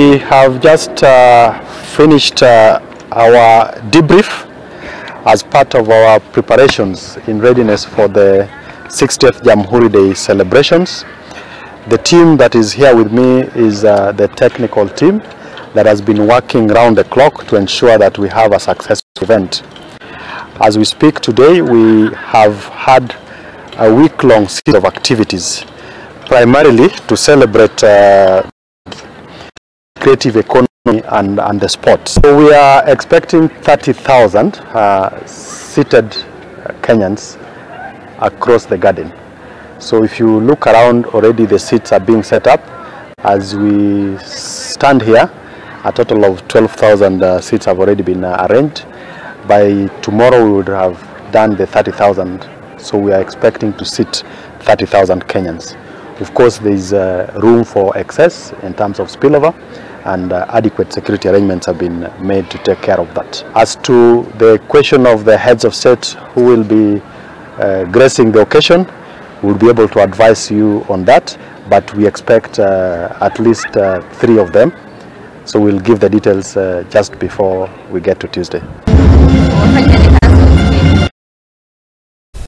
We have just finished our debrief as part of our preparations in readiness for the 60th Jamhuri Day celebrations. The team that is here with me is the technical team that has been working round the clock to ensure that we have a successful event. As we speak today, we have had a week-long series of activities, primarily to celebrate creative economy and the sports. So we are expecting 30,000 seated Kenyans across the garden. So if you look around, already the seats are being set up. As we stand here, a total of 12,000 seats have already been arranged. By tomorrow we would have done the 30,000. So we are expecting to seat 30,000 Kenyans. Of course, there is room for excess in terms of spillover, and adequate security arrangements have been made to take care of that. As to the question of the heads of state who will be gracing the occasion, we will be able to advise you on that, but we expect at least 3 of them. So we'll give the details just before we get to Tuesday.